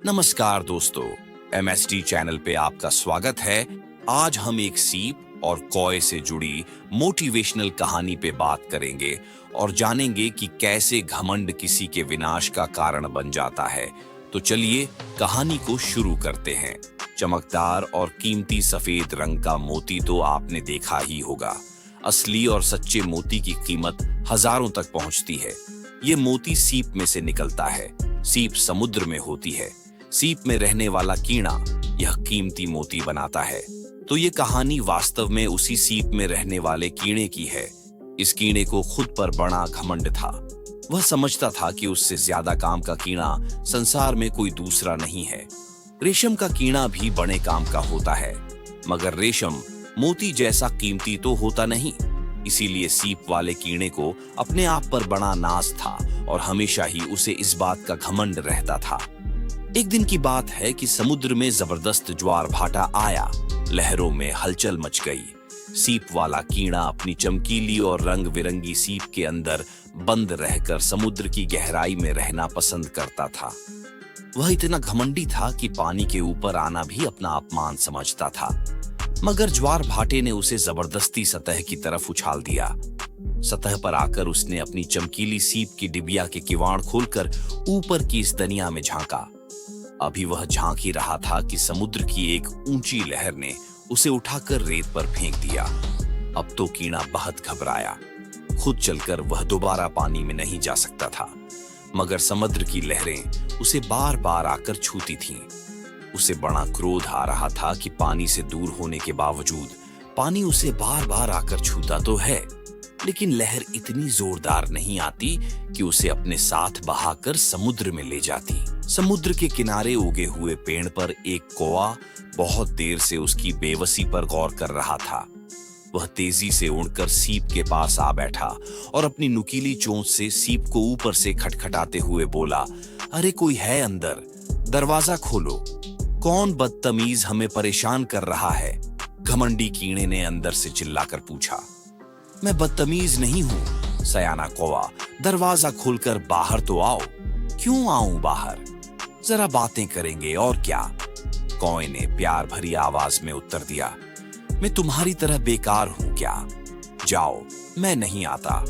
नमस्कार दोस्तों, MST channel पे आपका स्वागत है। आज हम एक सीप और कौए से जुड़ी मोटिवेशनल कहानी पे बात करेंगे और जानेंगे कि कैसे घमंड किसी के विनाश का कारण बन जाता है। तो चलिए कहानी को शुरू करते हैं। चमकदार और कीमती सफेद रंग का मोती तो आपने देखा ही होगा। असली और सच्चे मोती की कीमत हजारों तक पहुंचती है। ये मोती सीप में से निकलता है। सीप समुद्र में होती है। सीप में रहने वाला कीड़ा यह कीमती मोती बनाता है। तो ये कहानी वास्तव में उसी सीप में रहने वाले कीड़े की है। इस कीड़े को खुद पर बड़ा घमंड था। वह समझता था कि उससे ज्यादा काम का कीड़ा संसार में कोई दूसरा नहीं है। रेशम का कीड़ा भी बड़े काम का होता है, मगर रेशम मोती जैसा कीमती तो होता नहीं। इसीलिए सीप वाले कीड़े को अपने आप पर बड़ा नाज था और हमेशा ही उसे इस बात का घमंड रहता था। एक दिन की बात है कि समुद्र में जबरदस्त ज्वार भाटा आया। लहरों में हलचल मच गई। सीप वाला कीड़ा अपनी चमकीली और रंग बिरंगी सीप के अंदर बंद रहकर समुद्र की गहराई में रहना पसंद करता था। वह इतना घमंडी था कि पानी के ऊपर आना भी अपना अपमान समझता था। मगर ज्वार भाटे ने उसे जबरदस्ती सतह की तरफ उछाल दिया। सतह पर आकर उसने अपनी चमकीली सीप की डिबिया के किवाड़ खोलकर ऊपर की इस दुनिया में झांका। अभी वह झांक ही रहा था कि समुद्र की एक ऊंची लहर ने उसे उठाकर रेत पर फेंक दिया। अब तो कीड़ा बहुत घबराया। खुद चलकर वह दोबारा पानी में नहीं जा सकता था, मगर समुद्र की लहरें उसे बार बार आकर छूती थीं। उसे बड़ा क्रोध आ रहा था कि पानी से दूर होने के बावजूद पानी उसे बार बार आकर छूता तो है, लेकिन लहर इतनी जोरदार नहीं आती कि उसे अपने साथ बहाकर समुद्र में ले जाती। समुद्र के किनारे उगे हुए पेड़ पर एक कौवा बहुत देर से उसकी बेबसी पर गौर कर रहा था। वह तेजी से उड़कर सीप के पास आ बैठा और अपनी नुकीली चोंच से सीप को ऊपर से खटखटाते हुए बोला, अरे कोई है अंदर, दरवाजा खोलो। कौन बदतमीज हमें परेशान कर रहा है? घमंडी कीड़े ने अंदर से चिल्लाकर पूछा। मैं बदतमीज नहीं हूं, सयाना कौवा, दरवाजा खोलकर बाहर तो आओ। क्यों आऊं बाहर? जरा बातें करेंगे और क्या, कौए ने प्यार भरी आवाज में उत्तर दिया। मैं तुम्हारी तरह बेकार हूं क्या? जाओ, मैं नहीं आता।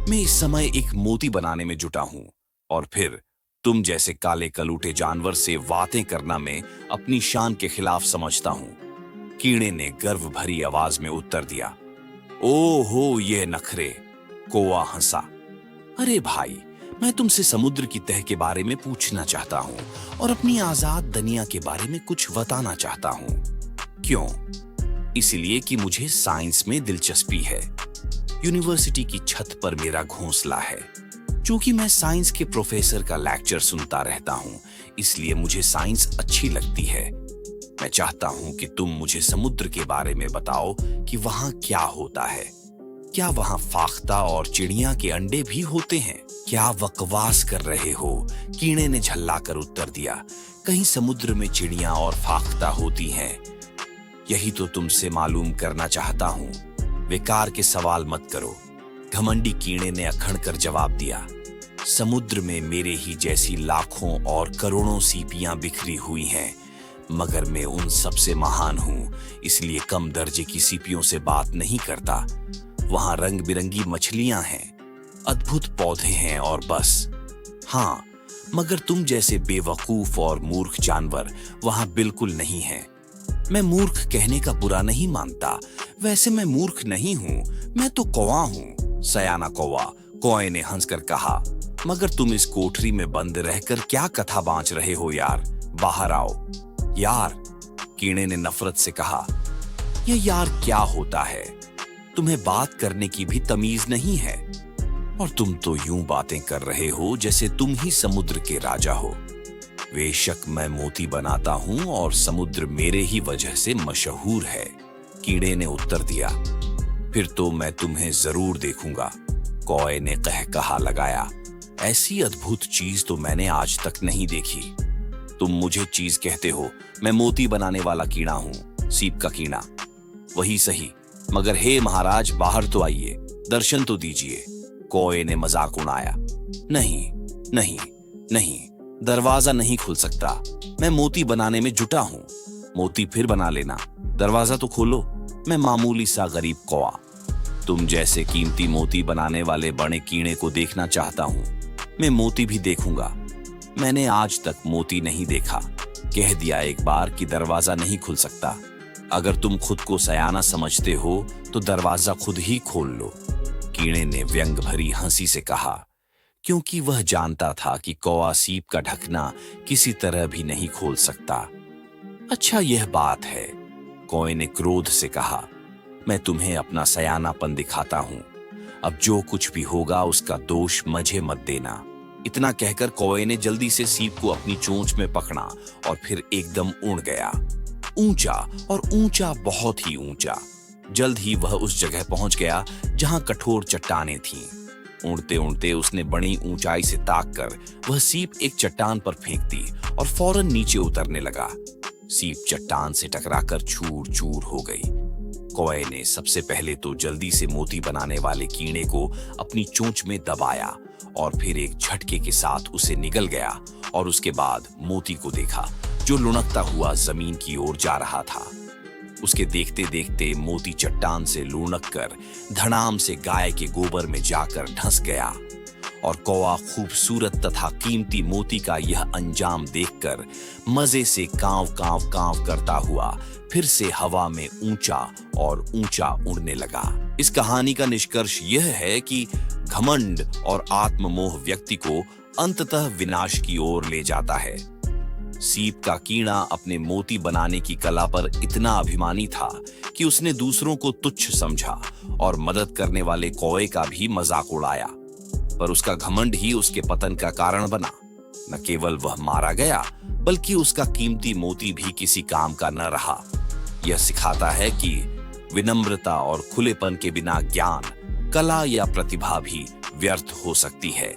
मैं इस समय एक मोती बनाने में जुटा हूं, और फिर तुम जैसे काले कलूटे जानवर से बातें करना मैं अपनी शान के खिलाफ समझता हूं। कीड़े ने गर्व भरी आवाज में उत्तर दिया। ओहो ये नखरे, कौवा हंसा। अरे भाई, मैं तुमसे समुद्र की तह के बारे में पूछना चाहता हूं और अपनी आजाद दुनिया के बारे में कुछ बताना चाहता हूं। क्यों? इसलिए कि मुझे साइंस में दिलचस्पी है। यूनिवर्सिटी की छत पर मेरा घोंसला है। क्योंकि मैं साइंस के प्रोफेसर का लेक्चर सुनता रहता हूं, इसलिए मुझे साइंस अच्छी लगती है। मैं चाहता हूं कि तुम मुझे समुद्र के बारे में बताओ कि वहां क्या होता है। क्या वहां फाख्ता और चिड़िया के अंडे भी होते हैं? क्या बकवास कर रहे हो? कीड़े ने झल्लाकर उत्तर दिया। कहीं समुद्र में चिड़िया और फाख्ता होती हैं? यही तो तुमसे मालूम करना चाहता हूं। बेकार के सवाल मत करो, घमंडी कीड़े ने अखड़ कर जवाब दिया। समुद्र में मेरे ही जैसी लाखों और करोड़ों सीपियां बिखरी हुई हैं, मगर मैं उन सबसे महान हूं, इसलिए कम दर्जे की सीपियों से बात नहीं करता। वहां रंग बिरंगी मछलियां हैं, अद्भुत पौधे हैं और बस। हाँ, मगर तुम जैसे बेवकूफ और मूर्ख जानवर वहां बिल्कुल नहीं हैं। मैं मूर्ख कहने का बुरा नहीं मानता, वैसे मैं मूर्ख नहीं हूं, मैं तो कौवा हूं, सयाना कौवा, कौए ने हंसकर कहा। मगर तुम इस कोठरी में बंद रहकर क्या कथा बांच रहे हो यार? बाहर आओ। यार, कीड़े ने नफरत से कहा। यह यार क्या होता है? तुम्हें बात करने की भी तमीज नहीं है, और तुम तो यूं बातें कर रहे हो जैसे तुम ही समुद्र के राजा हो। बेशक मैं मोती बनाता हूं और समुद्र मेरे ही वजह से मशहूर है, कीड़े ने उत्तर दिया। फिर तो मैं तुम्हें जरूर देखूंगा, कौए ने कहा लगाया। ऐसी अद्भुत चीज तो मैंने आज तक नहीं देखी। तुम मुझे चीज कहते हो, मैं मोती बनाने वाला कीड़ा हूं, सीप का कीड़ा। वही सही, मगर हे महाराज, बाहर तो आइए, दर्शन तो दीजिए, कौए ने मजाक उड़ाया। नहीं नहीं नहीं, दरवाजा नहीं खुल सकता, मैं मोती बनाने में जुटा हूं। मोती फिर बना लेना, दरवाजा तो खोलो, मैं मामूली सा गरीब कौआ। तुम जैसे कीमती मोती बनाने वाले बड़े कीड़े को देखना चाहता हूं। मैं मोती भी देखूंगा। मैंने आज तक मोती नहीं देखा। कह दिया एक बार कि दरवाजा नहीं खुल सकता। अगर तुम खुद को सयाना समझते हो तो दरवाजा खुद ही खोल लो। कीड़े ने व्यंग भरी हंसी से कहा, क्योंकि वह जानता था कि कौआ सीप का ढकना किसी तरह भी नहीं खोल सकता। अच्छा यह बात है, कौए ने क्रोध से कहा, मैं तुम्हें अपना सयानापन दिखाता हूं। अब जो कुछ भी होगा उसका दोष मुझे मत देना। इतना कहकर कौए ने जल्दी से सीप को अपनी चोंच में पकड़ा और फिर एकदम उड़ गया। ऊंचा और ऊंचा, बहुत ही ऊंचा। जल्द ही वह उस जगह पहुंच गया जहां कठोर चट्टानें थीं। उड़ते उड़ते उसने बड़ी ऊंचाई से ताककर वह सीप एक चट्टान पर फेंक दी और फौरन नीचे उतरने लगा। सीप चट्टान से टकराकर चूर चूर हो गई। कौए ने सबसे पहले तो जल्दी से मोती बनाने वाले कीड़े को अपनी चोंच में दबाया और फिर एक झटके के साथ उसे निगल गया और उसके बाद मोती को देखा जो लुढ़कता हुआ जमीन की ओर जा रहा था। उसके देखते देखते मोती चट्टान से लुढ़क कर धड़ाम से गाय के गोबर में जाकर धंस गया और कौआ खूबसूरत तथा कीमती मोती का यह अंजाम देखकर मजे से कांव कांव कांव करता हुआ फिर से हवा में ऊंचा और ऊंचा उड़ने लगा। इस कहानी का निष्कर्ष यह है कि घमंड और आत्ममोह व्यक्ति को अंततः विनाश की ओर ले जाता है। सीप का कीड़ा अपने मोती बनाने की कला पर इतना अभिमानी था कि उसने दूसरों को तुच्छ समझा और मदद करने वाले कौए का भी मजाक उड़ाया, पर उसका घमंड ही उसके पतन का कारण बना। न केवल वह मारा गया बल्कि उसका कीमती मोती भी किसी काम का न रहा। यह सिखाता है कि विनम्रता और खुलेपन के बिना ज्ञान, कला या प्रतिभा भी व्यर्थ हो सकती है।